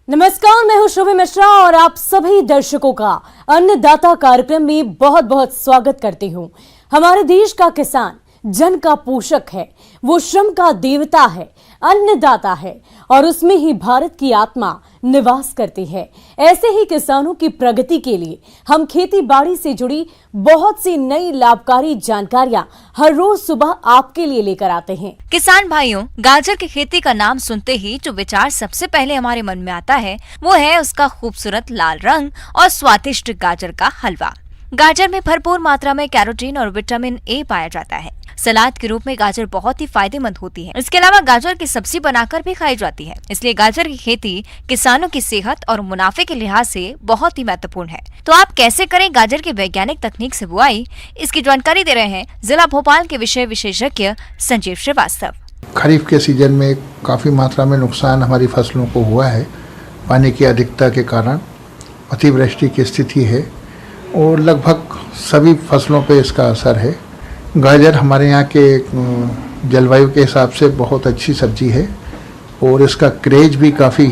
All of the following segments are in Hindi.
नमस्कार, मैं हूं शुभ मिश्रा और आप सभी दर्शकों का अन्नदाता कार्यक्रम में बहुत बहुत स्वागत करती हूं। हमारे देश का किसान जन का पोषक है, वो श्रम का देवता है, अन्नदाता है और उसमें ही भारत की आत्मा निवास करती है। ऐसे ही किसानों की प्रगति के लिए हम खेती बाड़ी से जुड़ी बहुत सी नई लाभकारी जानकारियां हर रोज सुबह आपके लिए लेकर आते हैं। किसान भाइयों, गाजर की खेती का नाम सुनते ही जो विचार सबसे पहले हमारे मन में आता है वो है उसका खूबसूरत लाल रंग और स्वादिष्ट गाजर का हलवा। गाजर में भरपूर मात्रा में कैरोटीन और विटामिन ए पाया जाता है। सलाद के रूप में गाजर बहुत ही फायदेमंद होती है। इसके अलावा गाजर की सब्जी बनाकर भी खाई जाती है। इसलिए गाजर की खेती किसानों की सेहत और मुनाफे के लिहाज से बहुत ही महत्वपूर्ण है। तो आप कैसे करें गाजर की वैज्ञानिक तकनीक से बुआई, इसकी जानकारी दे रहे हैं जिला भोपाल के विषय विशेषज्ञ संजीव श्रीवास्तव। खरीफ के सीजन में काफ़ी मात्रा में नुकसान हमारी फसलों को हुआ है। पानी की अधिकता के कारण अतिवृष्टि की स्थिति है और लगभग सभी फसलों पे इसका असर है। गाजर हमारे यहाँ के जलवायु के हिसाब से बहुत अच्छी सब्जी है और इसका क्रेज भी काफ़ी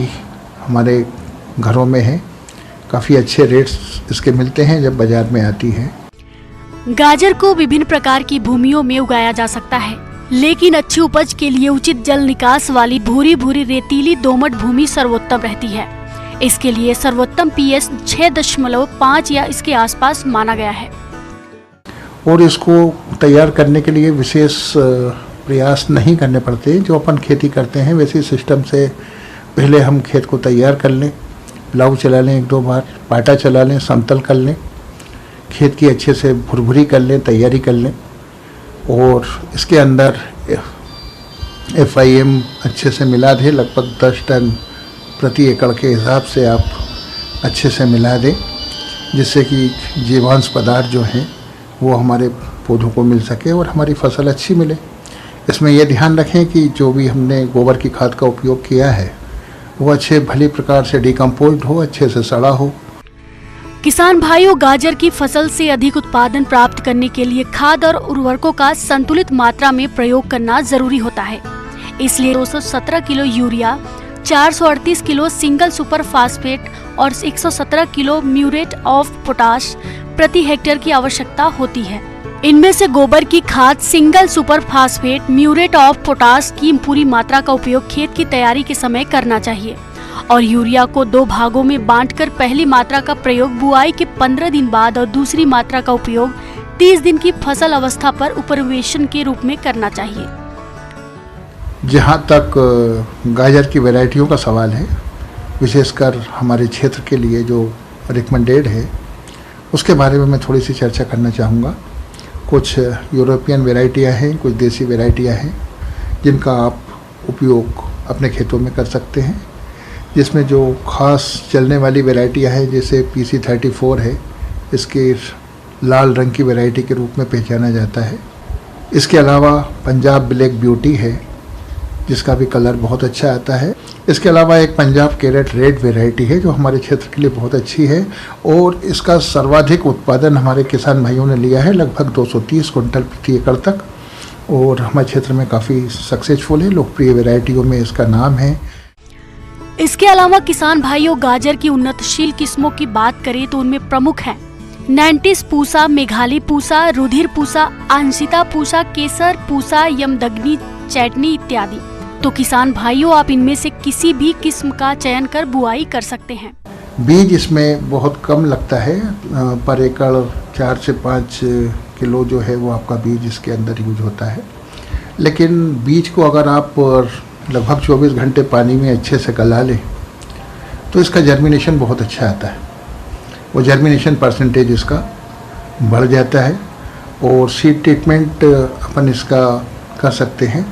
हमारे घरों में है। काफ़ी अच्छे रेट्स इसके मिलते हैं जब बाजार में आती है। गाजर को विभिन्न प्रकार की भूमियों में उगाया जा सकता है, लेकिन अच्छी उपज के लिए उचित जल निकास वाली भूरी भूरी रेतीली दोमट भूमि सर्वोत्तम रहती है। इसके लिए सर्वोत्तम पीएच 6.5 या इसके आसपास माना गया है। और इसको तैयार करने के लिए विशेष प्रयास नहीं करने पड़ते। जो अपन खेती करते हैं वैसे सिस्टम से पहले हम खेत को तैयार कर लें, प्लाऊ चला लें, 1-2 बार पाटा चला लें, समतल कर लें, खेत की अच्छे से भुरभुरी कर लें, तैयारी कर लें और इसके अंदर FIM अच्छे से मिला दें। लगभग 10 टन प्रति एकड़ के हिसाब से आप अच्छे से मिला दें, जिससे कि जीवांश पदार्थ जो हैं वो हमारे पौधों को मिल सके और हमारी फसल अच्छी मिले। इसमें यह ध्यान रखें कि जो भी हमने गोबर की खाद का उपयोग किया है वो अच्छे भली प्रकार से डिकम्पोज्ड हो, अच्छे से सड़ा हो। किसान भाइयों, गाजर की फसल से अधिक उत्पादन प्राप्त करने के लिए खाद और उर्वरकों का संतुलित मात्रा में प्रयोग करना जरूरी होता है। इसलिए 217 kilo urea, 438 kilo single super phosphate और 117 किलो म्यूरेट ऑफ पोटाश प्रति हेक्टेयर की आवश्यकता होती है। इनमें से गोबर की खाद, single super phosphate, muriate of potash की पूरी मात्रा का उपयोग खेत की तैयारी के समय करना चाहिए और यूरिया को 2 भागों में बांटकर पहली मात्रा का प्रयोग बुआई के 15 दिन बाद और दूसरी मात्रा का उपयोग 30 दिन की फसल अवस्था पर उपरिवेशन के रूप में करना चाहिए। जहाँ तक गाजर की वैरायटियों का सवाल है, विशेषकर हमारे क्षेत्र के लिए जो रिकमेंडेड है उसके बारे में मैं थोड़ी सी चर्चा करना चाहूँगा। कुछ यूरोपियन वैरायटियाँ हैं, कुछ देसी वैरायटियाँ हैं जिनका आप उपयोग अपने खेतों में कर सकते हैं। जिसमें जो ख़ास चलने वाली वैरायटियाँ हैं जैसे PC34 है, इसके लाल रंग की वैरायटी के रूप में पहचाना जाता है। इसके अलावा पंजाब ब्लैक ब्यूटी है जिसका भी कलर बहुत अच्छा आता है। इसके अलावा एक पंजाब कैरेट रेड वैरायटी है जो हमारे क्षेत्र के लिए बहुत अच्छी है और इसका सर्वाधिक उत्पादन हमारे किसान भाइयों ने लिया है, लगभग 230 क्विंटल प्रति एकड़ तक, और हमारे क्षेत्र में काफ़ी सक्सेसफुल है। लोकप्रिय वैरायटियों में इसका नाम है। इसके अलावा किसान भाइयों, गाजर की उन्नतशील किस्मों की बात करें तो उनमें प्रमुख हैं नैंटिस पूसा, मेघाली पूसा, रुधिर पूसा, आंशिता पूसा, केसर पूसा, यमदग्नि, चैटनी इत्यादि। तो किसान भाइयों, आप इनमें से किसी भी किस्म का चयन कर बुआई कर सकते हैं। बीज इसमें बहुत कम लगता है, पर एकड़ 4 से 5 किलो जो है वो आपका बीज इसके अंदर यूज होता है। लेकिन बीज को अगर आप लगभग 24 घंटे पानी में अच्छे से गला लें तो इसका जर्मिनेशन बहुत अच्छा आता है। वो जर्मिनेशन परसेंटेज इसका बढ़ जाता है और सीड ट्रीटमेंट अपन इसका कर सकते हैं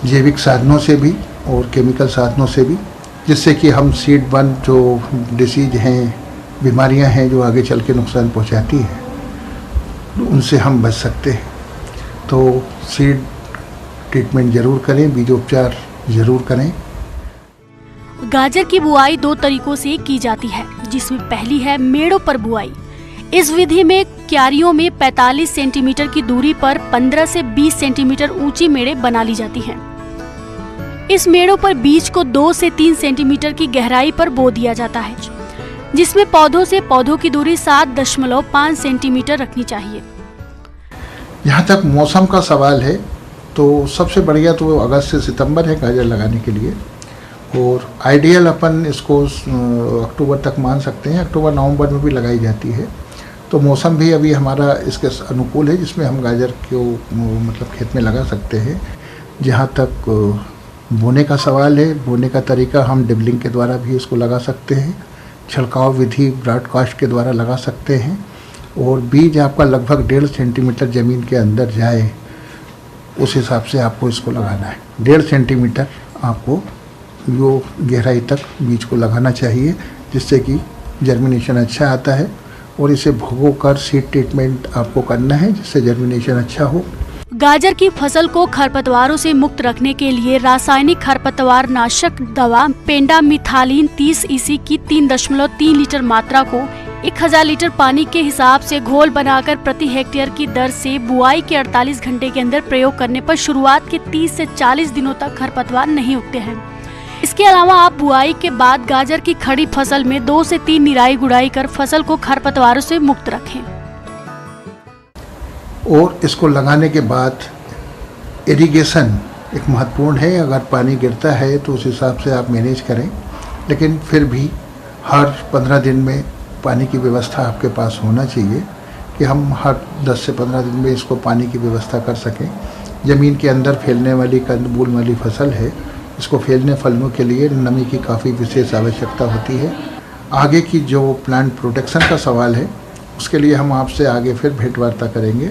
जैविक साधनों से भी और केमिकल साधनों से भी, जिससे कि हम सीड बर्न जो डिसीज हैं, बीमारियां हैं जो आगे चल के नुकसान पहुंचाती हैं, उनसे हम बच सकते हैं। तो सीड ट्रीटमेंट ज़रूर करें, बीजोपचार ज़रूर करें। गाजर की बुआई 2 तरीकों से की जाती है, जिसमें पहली है मेड़ों पर बुआई। इस विधि में क्यारियों में 45 सेंटीमीटर की दूरी पर 15 से 20 सेंटीमीटर ऊंची मेड़ें बना ली जाती हैं। इस मेड़ों पर बीज को 2 से 3 सेंटीमीटर की गहराई पर बो दिया जाता है, जिसमें पौधों से पौधों की दूरी 7.5 सेंटीमीटर रखनी चाहिए। यहाँ तक मौसम का सवाल है तो सबसे बढ़िया तो अगस्त से सितंबर है गाजर लगाने के लिए, और आइडियल अपन इसको अक्टूबर तक मान सकते हैं। अक्टूबर नवंबर में भी लगाई जाती है, तो मौसम भी अभी हमारा इसके अनुकूल है जिसमें हम गाजर को मतलब खेत में लगा सकते हैं। जहाँ तक बोने का सवाल है, बोने का तरीका हम डिबलिंग के द्वारा भी इसको लगा सकते हैं, छिड़काव विधि ब्रॉडकास्ट के द्वारा लगा सकते हैं, और बीज आपका लगभग 1.5 सेंटीमीटर ज़मीन के अंदर जाए उस हिसाब से आपको इसको लगाना है। 1.5 सेंटीमीटर आपको जो गहराई तक बीज को लगाना चाहिए, जिससे कि जर्मिनेशन अच्छा आता है, और इसे भगो कर सीड ट्रीटमेंट आपको करना है जिससे जर्मिनेशन अच्छा हो। गाजर की फसल को खरपतवारों से मुक्त रखने के लिए रासायनिक खरपतवार नाशक दवा पेंडामिथालिन 30 EC की 3.3 लीटर मात्रा को 1000 लीटर पानी के हिसाब से घोल बनाकर प्रति हेक्टेयर की दर से बुआई के 48 घंटे के अंदर प्रयोग करने पर शुरुआत के 30 से 40 दिनों तक खरपतवार नहीं उगते हैं। इसके अलावा आप बुआई के बाद गाजर की खड़ी फसल में 2 से 3 निराई गुड़ाई कर फसल को खरपतवारों से मुक्त रखें। और इसको लगाने के बाद इरिगेशन एक महत्वपूर्ण है। अगर पानी गिरता है तो उस हिसाब से आप मैनेज करें, लेकिन फिर भी हर 15 दिन में पानी की व्यवस्था आपके पास होना चाहिए कि हम हर 10 से 15 दिन में इसको पानी की व्यवस्था कर सकें। ज़मीन के अंदर फैलने वाली कंदमूल वाली फसल है, इसको फैलने फलने के लिए नमी की काफ़ी विशेष आवश्यकता होती है। आगे की जो प्लांट प्रोटेक्शन का सवाल है उसके लिए हम आपसे आगे फिर भेंटवार्ता करेंगे।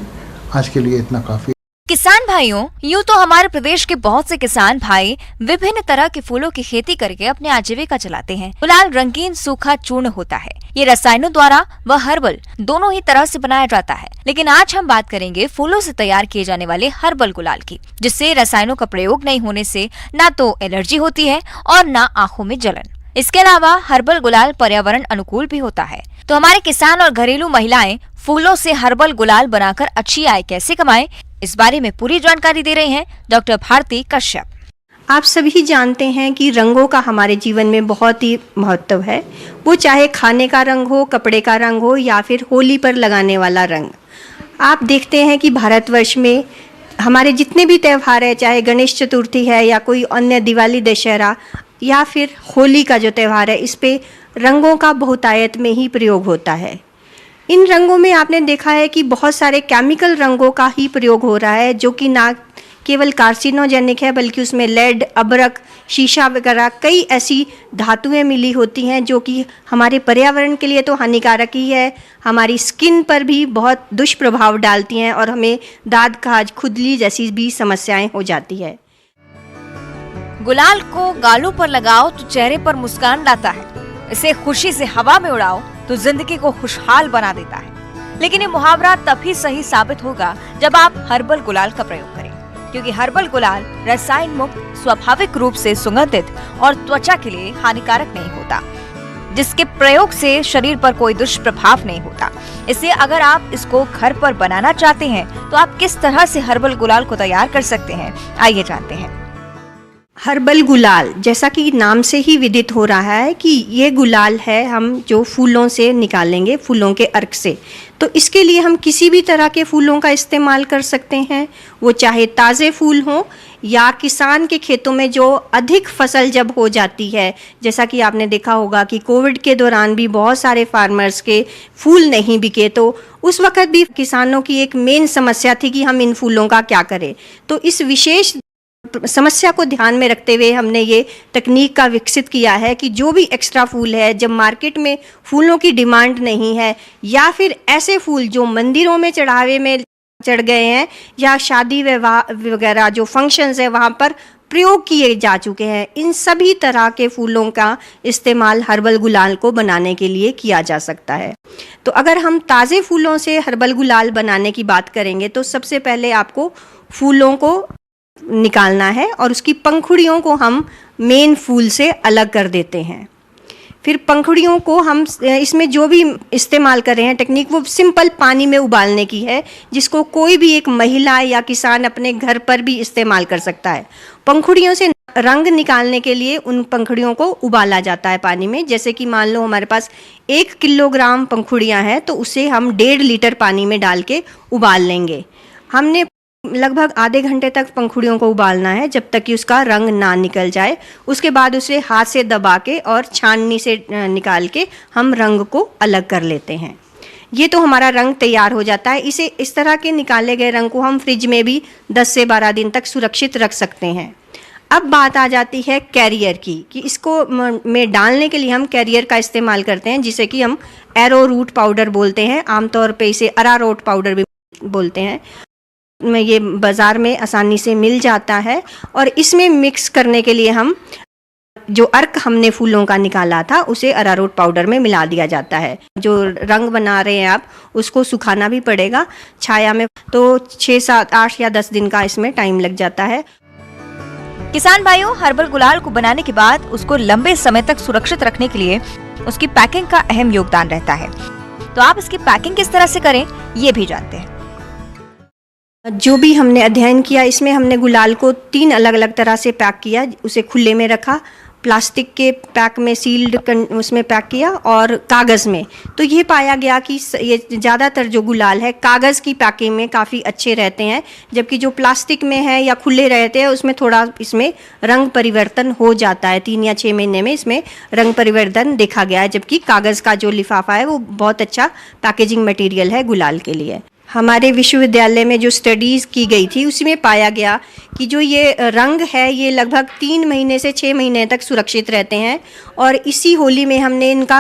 आज के लिए इतना काफ़ी। किसान भाइयों, यूँ तो हमारे प्रदेश के बहुत से किसान भाई विभिन्न तरह के फूलों की खेती करके अपने आजीविका चलाते हैं। गुलाल रंगीन सूखा चूर्ण होता है। ये रसायनों द्वारा व हर्बल दोनों ही तरह से बनाया जाता है, लेकिन आज हम बात करेंगे फूलों से तैयार किए जाने वाले हर्बल गुलाल की, जिससे रसायनों का प्रयोग नहीं होने से न तो एलर्जी होती है और न आँखों में जलन। इसके अलावा हर्बल गुलाल पर्यावरण अनुकूल भी होता है। तो हमारे किसान और घरेलू महिलाएं फूलों से हर्बल गुलाल बनाकर अच्छी आय कैसे कमाएं, इस बारे में पूरी जानकारी दे रहे हैं डॉक्टर भारती कश्यप। आप सभी जानते हैं कि रंगों का हमारे जीवन में बहुत ही महत्व है। वो चाहे खाने का रंग हो, कपड़े का रंग हो, या फिर होली पर लगाने वाला रंग। आप देखते हैं कि भारतवर्ष में हमारे जितने भी त्यौहार है, चाहे गणेश चतुर्थी है या कोई अन्य दिवाली, दशहरा या फिर होली का जो त्यौहार है, इस पे रंगों का बहुतायत में ही प्रयोग होता है। इन रंगों में आपने देखा है कि बहुत सारे केमिकल रंगों का ही प्रयोग हो रहा है, जो कि ना केवल कार्सिनोजेनिक है बल्कि उसमें लेड, अबरक, शीशा वगैरह कई ऐसी धातुएं मिली होती हैं जो कि हमारे पर्यावरण के लिए तो हानिकारक ही है, हमारी स्किन पर भी बहुत दुष्प्रभाव डालती हैं और हमें दाद, खाज, खुजली जैसी भी समस्याएं हो जाती है। गुलाल को गालों पर लगाओ तो चेहरे पर मुस्कान लाता है, इसे खुशी से हवा में उड़ाओ तो जिंदगी को खुशहाल बना देता है। लेकिन ये मुहावरा तभी सही साबित होगा जब आप हर्बल गुलाल का प्रयोग करें, क्योंकि हर्बल गुलाल रसायन मुक्त, स्वाभाविक रूप से सुगंधित और त्वचा के लिए हानिकारक नहीं होता, जिसके प्रयोग से शरीर पर कोई दुष्प्रभाव नहीं होता। इसलिए अगर आप इसको घर पर बनाना चाहते हैं तो आप किस तरह से हर्बल गुलाल को तैयार कर सकते हैं, आइए जानते हैं। हर्बल गुलाल, जैसा कि नाम से ही विदित हो रहा है कि ये गुलाल है हम जो फूलों से निकालेंगे, फूलों के अर्क से। तो इसके लिए हम किसी भी तरह के फूलों का इस्तेमाल कर सकते हैं, वो चाहे ताज़े फूल हों या किसान के खेतों में जो अधिक फसल जब हो जाती है। जैसा कि आपने देखा होगा कि कोविड के दौरान भी बहुत सारे फार्मर्स के फूल नहीं बिके, तो उस वक्त भी किसानों की एक मेन समस्या थी कि हम इन फूलों का क्या करें। तो इस विशेष समस्या को ध्यान में रखते हुए हमने ये तकनीक का विकसित किया है कि जो भी एक्स्ट्रा फूल है, जब मार्केट में फूलों की डिमांड नहीं है या फिर ऐसे फूल जो मंदिरों में चढ़ावे में चढ़ गए हैं या शादी विवाह वगैरह जो फंक्शंस है वहाँ पर प्रयोग किए जा चुके हैं, इन सभी तरह के फूलों का इस्तेमाल हर्बल गुलाल को बनाने के लिए किया जा सकता है। तो अगर हम ताज़े फूलों से हर्बल गुलाल बनाने की बात करेंगे तो सबसे पहले आपको फूलों को निकालना है और उसकी पंखुड़ियों को हम मेन फूल से अलग कर देते हैं। फिर पंखुड़ियों को हम इसमें जो भी इस्तेमाल कर रहे हैं टेक्निक, वो सिंपल पानी में उबालने की है, जिसको कोई भी एक महिला या किसान अपने घर पर भी इस्तेमाल कर सकता है। पंखुड़ियों से रंग निकालने के लिए उन पंखुड़ियों को उबाला जाता है पानी में। जैसे कि मान लो हमारे पास 1 किलोग्राम पंखुड़ियाँ हैं तो उसे हम 1.5 लीटर पानी में डाल के उबाल लेंगे। हमने लगभग आधे घंटे तक पंखुड़ियों को उबालना है जब तक कि उसका रंग ना निकल जाए। उसके बाद उसे हाथ से दबा के और छाननी से निकाल के हम रंग को अलग कर लेते हैं। ये तो हमारा रंग तैयार हो जाता है। इसे इस तरह के निकाले गए रंग को हम फ्रिज में भी 10 से 12 दिन तक सुरक्षित रख सकते हैं। अब बात आ जाती है कैरियर की कि इसको में डालने के लिए हम कैरियर का इस्तेमाल करते हैं, जिसे कि हम एरोरूट पाउडर बोलते हैं। आमतौर पे इसे अरारोट पाउडर भी बोलते हैं। ये बाज़ार में आसानी से मिल जाता है और इसमें मिक्स करने के लिए हम जो अर्क हमने फूलों का निकाला था उसे अरारोट पाउडर में मिला दिया जाता है। जो रंग बना रहे हैं आप उसको सुखाना भी पड़ेगा छाया में, तो 6, 7, 8 या 10 दिन का इसमें टाइम लग जाता है। किसान भाइयों, हर्बल गुलाल को बनाने के बाद उसको लंबे समय तक सुरक्षित रखने के लिए उसकी पैकिंग का अहम योगदान रहता है। तो आप इसकी पैकिंग किस तरह से करें ये भी जानते हैं। जो भी हमने अध्ययन किया इसमें हमने गुलाल को 3 अलग अलग तरह से पैक किया। उसे खुले में रखा, प्लास्टिक के पैक में सील्ड उसमें पैक किया और कागज़ में। तो ये पाया गया कि ये ज़्यादातर जो गुलाल है कागज़ की पैकिंग में काफ़ी अच्छे रहते हैं, जबकि जो प्लास्टिक में है या खुले रहते हैं उसमें थोड़ा इसमें रंग परिवर्तन हो जाता है। 3 या 6 महीने में इसमें रंग परिवर्तन देखा गया है, जबकि कागज़ का जो लिफाफा है वो बहुत अच्छा पैकेजिंग मटेरियल है गुलाल के लिए। हमारे विश्वविद्यालय में जो स्टडीज़ की गई थी उसमें पाया गया कि जो ये रंग है ये लगभग 3 महीने से 6 महीने तक सुरक्षित रहते हैं। और इसी होली में हमने इनका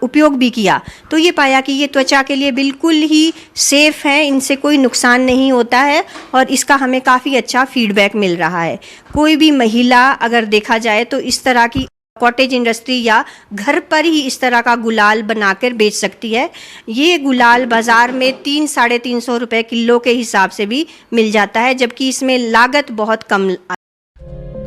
उपयोग भी किया तो ये पाया कि ये त्वचा के लिए बिल्कुल ही सेफ़ हैं, इनसे कोई नुकसान नहीं होता है और इसका हमें काफ़ी अच्छा फीडबैक मिल रहा है। कोई भी महिला अगर देखा जाए तो इस तरह की कॉटेज इंडस्ट्री या घर पर ही इस तरह का गुलाल बनाकर बेच सकती है। ये गुलाल बाज़ार में 300-350 रुपए किलो के हिसाब से भी मिल जाता है, जबकि इसमें लागत बहुत कम।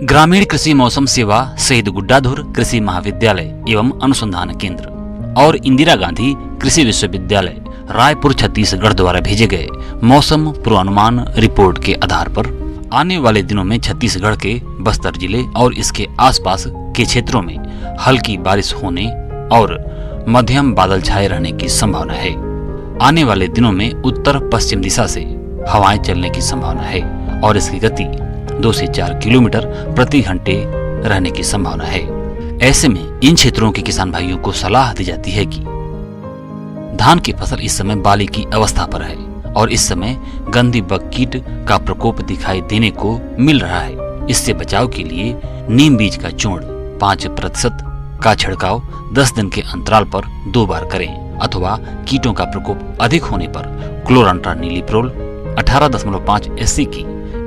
ग्रामीण कृषि मौसम सेवा शहीद गुड्डाधुर कृषि महाविद्यालय एवं अनुसंधान केंद्र और इंदिरा गांधी कृषि विश्वविद्यालय रायपुर छत्तीसगढ़ द्वारा भेजे गए मौसम पूर्वानुमान रिपोर्ट के आधार पर आने वाले दिनों में छत्तीसगढ़ के बस्तर जिले और इसके आसपास के क्षेत्रों में हल्की बारिश होने और मध्यम बादल छाए रहने की संभावना है। आने वाले दिनों में उत्तर पश्चिम दिशा से हवाएं चलने की संभावना है और इसकी गति 2 से 4 किलोमीटर प्रति घंटे रहने की संभावना है। ऐसे में इन क्षेत्रों के किसान भाइयों को सलाह दी जाती है कि धान की फसल इस समय बाली की अवस्था पर है और इस समय गंधी बग कीट का प्रकोप दिखाई देने को मिल रहा है। इससे बचाव के लिए नीम बीज का चूर्ण 5% का छिड़काव 10 दिन के अंतराल पर 2 बार करें अथवा कीटों का प्रकोप अधिक होने पर क्लोरांट्रानिलिप्रोल 18.5 SC की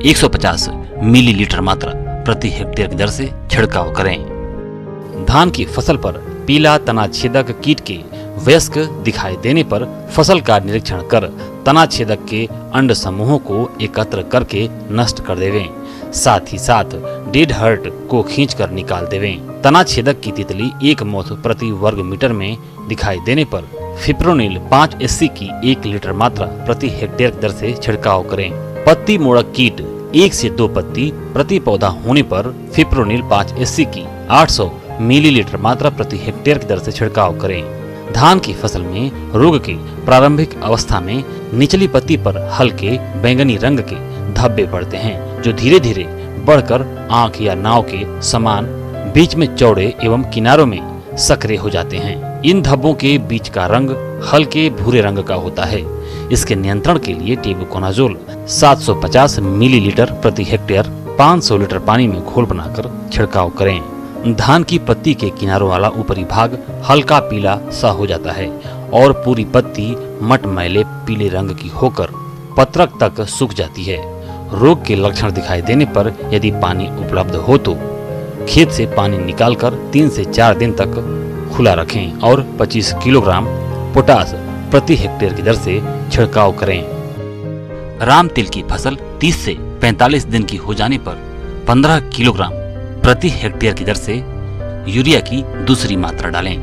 150 मिलीलीटर मात्रा प्रति हेक्टेयर की दर से छिड़काव करें। धान की फसल पर पीला तना छेदक कीट के वयस्क दिखाई देने पर फसल का निरीक्षण कर तना छेदक के अंड समूहों को एकत्र करके नष्ट कर देवें। साथ ही साथ डेड हर्ट को खींचकर निकाल देवें। तना छेदक की तितली 1 मोथ प्रति वर्ग मीटर में दिखाई देने पर फिप्रोनिल 5 SC की 1 लीटर मात्रा प्रति हेक्टेयर की दर से छिड़काव करें। पत्ती मोड़क कीट 1 से 2 पत्ती प्रति पौधा होने पर फिप्रोनिल 5 SC की 800 मिलीलीटर मात्रा प्रति हेक्टेयर की दर से छिड़काव करें। धान की फसल में रोग के प्रारंभिक अवस्था में निचली पत्ती पर हल्के बैंगनी रंग के धब्बे पड़ते हैं जो धीरे धीरे बढ़कर आंख या नाव के समान बीच में चौड़े एवं किनारों में सक्रिय हो जाते हैं। इन धब्बों के बीच का रंग हल्के भूरे रंग का होता है। इसके नियंत्रण के लिए टेबुकोनाजोल 750 मिलीलीटर प्रति हेक्टेयर 500 लीटर पानी में घोल बनाकर छिड़काव करें। धान की पत्ती के किनारों वाला ऊपरी भाग हल्का पीला सा हो जाता है और पूरी पत्ती मटमैले पीले रंग की होकर पत्रक तक सूख जाती है। रोग के लक्षण दिखाई देने पर यदि पानी उपलब्ध हो तो खेत से पानी निकालकर 3 से 4 दिन तक खुला रखें और 25 किलोग्राम पोटास प्रति हेक्टेयर की दर से छिड़काव करें। राम तिल की फसल 30 से 45 दिन की हो जाने पर 15 किलोग्राम प्रति हेक्टेयर की दर से यूरिया की दूसरी मात्रा डालें।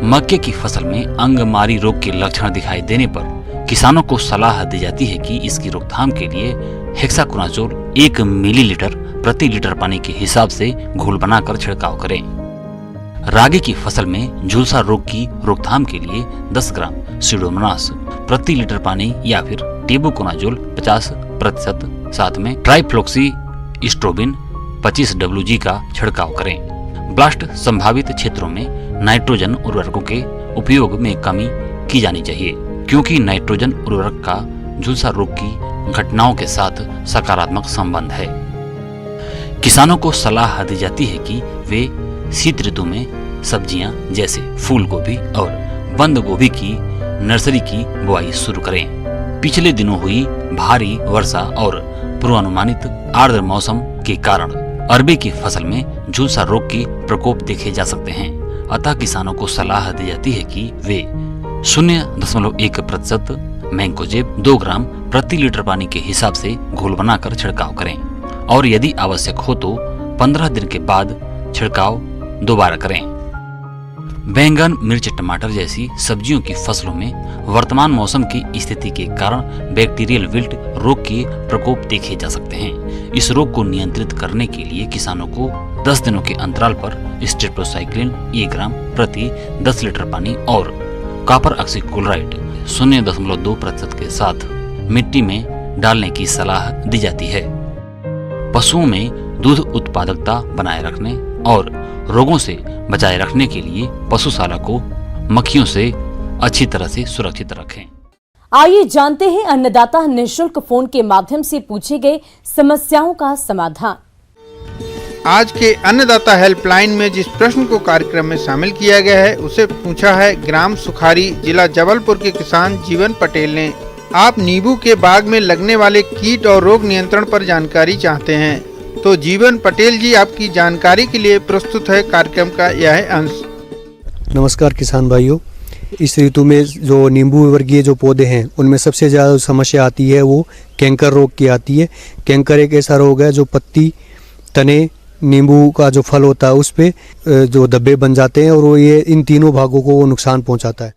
मक्के की फसल में अंगमारी रोग के लक्षण दिखाई देने पर किसानों को सलाह दी जाती है कि इसकी रोकथाम के लिए हेक्साकोनाजोल 1 मिलीलीटर प्रति लीटर पानी के हिसाब से घोल बनाकर छिड़काव करें। रागी की फसल में झुलसा रोग की रोकथाम के लिए 10 ग्राम सीडोमोनास प्रति लीटर पानी या फिर टेबुकोनाजोल 50%, साथ में ट्राइफ्लोक्सीस्ट्रोबिन 25 WG का छिड़काव करें। ब्लास्ट संभावित क्षेत्रों में नाइट्रोजन उर्वरकों के उपयोग में कमी की जानी चाहिए, क्योंकि नाइट्रोजन उर्वरक का झुलसा रोग की घटनाओं के साथ सकारात्मक संबंध है। किसानों को सलाह दी जाती है कि वे शीत ऋतु में सब्जियां जैसे फूल गोभी और बंद गोभी की नर्सरी की बुआई शुरू करें। पिछले दिनों हुई भारी वर्षा और पूर्वानुमानित आर्द्र मौसम के कारण अरबी की फसल में झुलसा रोग की प्रकोप देखे जा सकते हैं। अतः किसानों को सलाह दी जाती है कि वे 0.1% मैंकोजेब 2 ग्राम प्रति लीटर पानी के हिसाब से घोल बनाकर छिड़काव करें और यदि आवश्यक हो तो 15 दिन के बाद छिड़काव दोबारा करें। बैंगन, मिर्च, टमाटर जैसी सब्जियों की फसलों में वर्तमान मौसम की स्थिति के कारण बैक्टीरियल विल्ट रोग के प्रकोप देखे जा सकते हैं। इस रोग को नियंत्रित करने के लिए किसानों को 10 दिनों के अंतराल पर स्ट्रेप्टोसाइक्लिन 1 ग्राम प्रति 10 लीटर पानी और कॉपर ऑक्सीक्लोराइड 0.2% के साथ मिट्टी में डालने की सलाह दी जाती है। पशुओं में दूध उत्पादकता बनाए रखने और रोगों से बचाए रखने के लिए पशुशाला को मक्खियों से अच्छी तरह से सुरक्षित रखें। आइए जानते हैं अन्नदाता निःशुल्क फोन के माध्यम से पूछे गए समस्याओं का समाधान। आज के अन्नदाता हेल्पलाइन में जिस प्रश्न को कार्यक्रम में शामिल किया गया है उसे पूछा है ग्राम सुखारी, जिला जबलपुर के किसान जीवन पटेल ने। आप नींबू के बाग में लगने वाले कीट और रोग नियंत्रण पर जानकारी चाहते हैं, तो जीवन पटेल जी आपकी जानकारी के लिए प्रस्तुत है कार्यक्रम का यह अंश। नमस्कार किसान भाइयों, इस ऋतु में जो नींबू वर्गीय जो पौधे हैं उनमें सबसे ज़्यादा समस्या आती है वो कैंकर रोग की आती है। कैंकर एक ऐसा रोग है जो पत्ती, तने, नींबू का जो फल होता है उस पे जो धब्बे बन जाते हैं और वो ये इन तीनों भागों को वो नुकसान पहुंचाता है।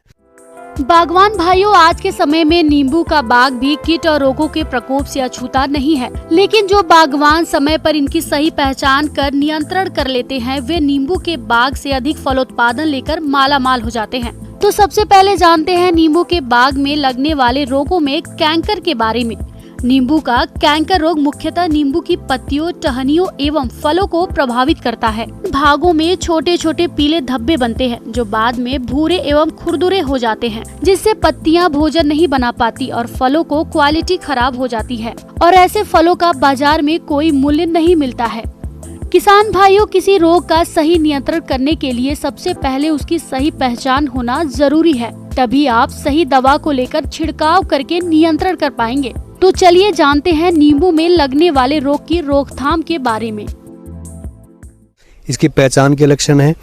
बागवान भाइयों, आज के समय में नींबू का बाग भी कीट और रोगों के प्रकोप से अछूता नहीं है, लेकिन जो बागवान समय पर इनकी सही पहचान कर नियंत्रण कर लेते हैं वे नींबू के बाग से अधिक फलोत्पादन लेकर मालामाल हो जाते हैं। तो सबसे पहले जानते हैं नींबू के बाग में लगने वाले रोगों में कैंकर के बारे में। नींबू का कैंकर रोग मुख्यतः नींबू की पत्तियों, टहनियों एवं फलों को प्रभावित करता है। भागों में छोटे छोटे पीले धब्बे बनते हैं जो बाद में भूरे एवं खुरदुरे हो जाते हैं, जिससे पत्तियां भोजन नहीं बना पाती और फलों को क्वालिटी खराब हो जाती है और ऐसे फलों का बाजार में कोई मूल्य नहीं मिलता है। किसान भाइयों, किसी रोग का सही नियंत्रण करने के लिए सबसे पहले उसकी सही पहचान होना जरूरी है, तभी आप सही दवा को लेकर छिड़काव करके नियंत्रण कर पाएंगे। तो चलिए जानते हैं नींबू में लगने वाले रोग की रोकथाम के बारे में। इसकी पहचान के लक्षण हैं,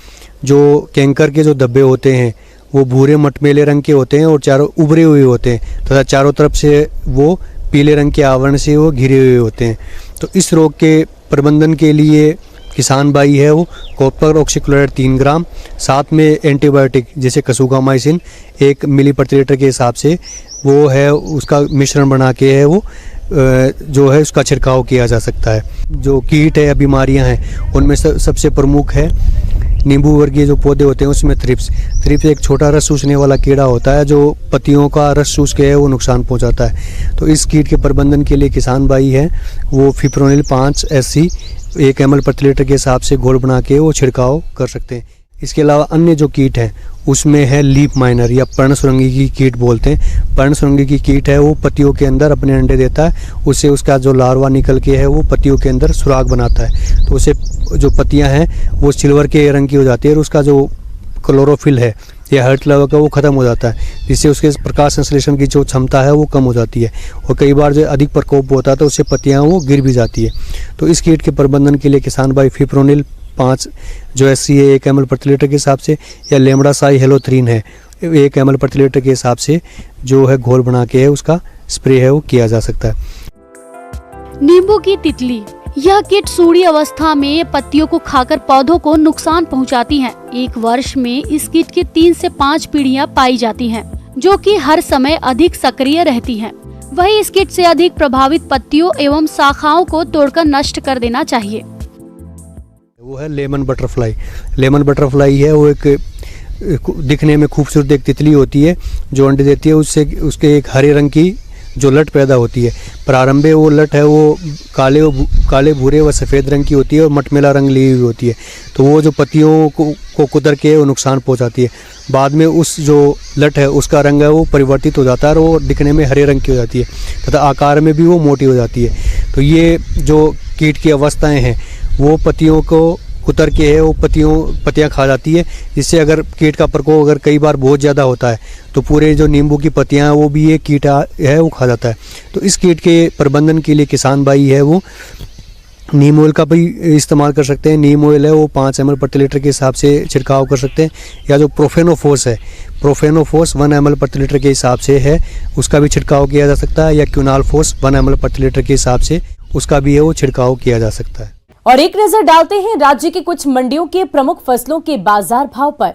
जो कैंकर के जो धब्बे होते हैं वो भूरे मटमेले रंग के होते हैं और चारों उभरे हुए होते हैं तथा चारों तरफ से वो पीले रंग के आवरण से वो घिरे हुए होते हैं। तो इस रोग के प्रबंधन के लिए किसान भाई है वो कॉपर ऑक्सीक्लोराइड 3 ग्राम, साथ में एंटीबायोटिक जैसे कसुगामाइसिन 1 मिली प्रति लीटर के हिसाब से वो है उसका मिश्रण बना के है वो जो है उसका छिड़काव किया जा सकता है। जो कीट है या बीमारियां हैं उनमें सबसे प्रमुख है नींबू वर्गीय जो पौधे होते हैं उसमें थ्रिप्स एक छोटा रस चूसने वाला कीड़ा होता है जो पत्तियों का रस चूस के है वो नुकसान पहुंचाता है। तो इस कीट के प्रबंधन के लिए किसान भाई है वो फिप्रोनिल 5 SC 1 ml प्रति लीटर के हिसाब से घोल बना के वो छिड़काव कर सकते हैं। इसके अलावा अन्य जो कीट हैं उसमें है लीफ माइनर या पर्णसुरंगी की कीट बोलते हैं। पर्णसुरंगी की कीट है वो पत्तियों के अंदर अपने अंडे देता है, उससे उसका जो लार्वा निकल के है वो पत्तियों के अंदर सुराग बनाता है, तो उससे जो पत्तियां हैं वो सिल्वर के रंग की हो जाती है और उसका जो क्लोरोफिल है या हर्ट लेवल का वो खत्म हो जाता है, जिससे उसके प्रकाश संश्लेषण की जो क्षमता है वो कम हो जाती है और कई बार जो अधिक प्रकोप होता है तो उससे पत्तियां वो गिर भी जाती है। तो इस कीट के प्रबंधन के लिए किसान भाई फिप्रोनिल 5 जो SC है 1 ml प्रति लीटर के हिसाब से या लेमड़ा साई हेलोथ्रीन है 1 ml प्रति लीटर के हिसाब से जो है घोल बना के है उसका स्प्रे है वो किया जा सकता है। नींबू की तितली, यह कीट सूढ़ी अवस्था में पत्तियों को खाकर पौधों को नुकसान पहुंचाती है। एक वर्ष में इस कीट की 3 से 5 पीढ़ियां पाई जाती हैं, जो कि हर समय अधिक सक्रिय रहती हैं। वहीं इस किट से अधिक प्रभावित पत्तियों एवं शाखाओं को तोड़कर नष्ट कर देना चाहिए। वो है लेमन बटरफ्लाई। लेमन बटरफ्लाई है वो एक दिखने में खूबसूरत एक तितली होती है जो अंडे देती है। उससे उसके एक हरे रंग की जो लट पैदा होती है। प्रारंभ में वो लट है वो काले भूरे व सफ़ेद रंग की होती है और मटमैला रंग ली हुई होती है। तो वो जो पत्तियों को कुतर के वो नुकसान पहुंचाती है। बाद में उस जो लट है उसका रंग है वो परिवर्तित हो जाता है और वो दिखने में हरे रंग की हो जाती है तथा आकार में भी वो मोटी हो जाती है। तो ये जो कीट की अवस्थाएं हैं वो पत्तियों को कुतर के है वो पत्तियाँ खा जाती है। जिससे अगर कीट का प्रकोप अगर कई बार बहुत ज़्यादा होता है तो पूरे जो नींबू की पत्तियाँ हैं वो भी ये कीट है वो खा जाता है। तो इस कीट के प्रबंधन के लिए किसान भाई है वो नीम ऑयल का भी इस्तेमाल कर सकते हैं। नीम ऑयल है वो 5 ml प्रति लीटर के हिसाब से छिड़काव कर सकते हैं। या जो प्रोफेनोफोस है, प्रोफेनोफोस 1 ml प्रति लीटर के हिसाब से है उसका भी छिड़काव किया जा सकता है। या क्यूनालफोस 1 ml प्रति लीटर के हिसाब से उसका भी है वो छिड़काव किया जा सकता है। और एक नजर डालते हैं राज्य की कुछ मंडियों के प्रमुख फसलों के बाजार भाव पर।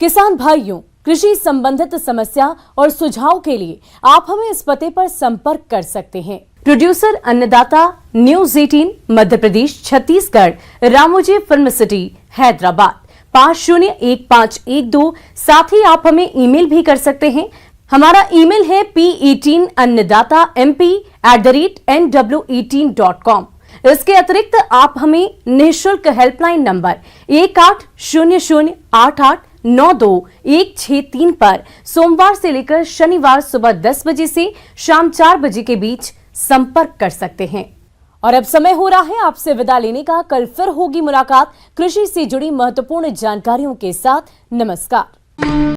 किसान भाइयों, कृषि संबंधित समस्या और सुझाव के लिए आप हमें इस पते पर संपर्क कर सकते हैं। प्रोड्यूसर अन्नदाता, news 18, Madhya Pradesh, Chhattisgarh, Ramoji film city, Hyderabad 501512। साथ ही आप हमें ईमेल भी कर सकते हैं। हमारा ईमेल है p18annadatamp@nw18.com। इसके अतिरिक्त आप हमें निःशुल्क हेल्पलाइन नंबर 180088921663 पर सोमवार से लेकर शनिवार सुबह 10 बजे से शाम 4 बजे के बीच संपर्क कर सकते हैं। और अब समय हो रहा है आपसे विदा लेने का। कल फिर होगी मुलाकात कृषि से जुड़ी महत्वपूर्ण जानकारियों के साथ। नमस्कार।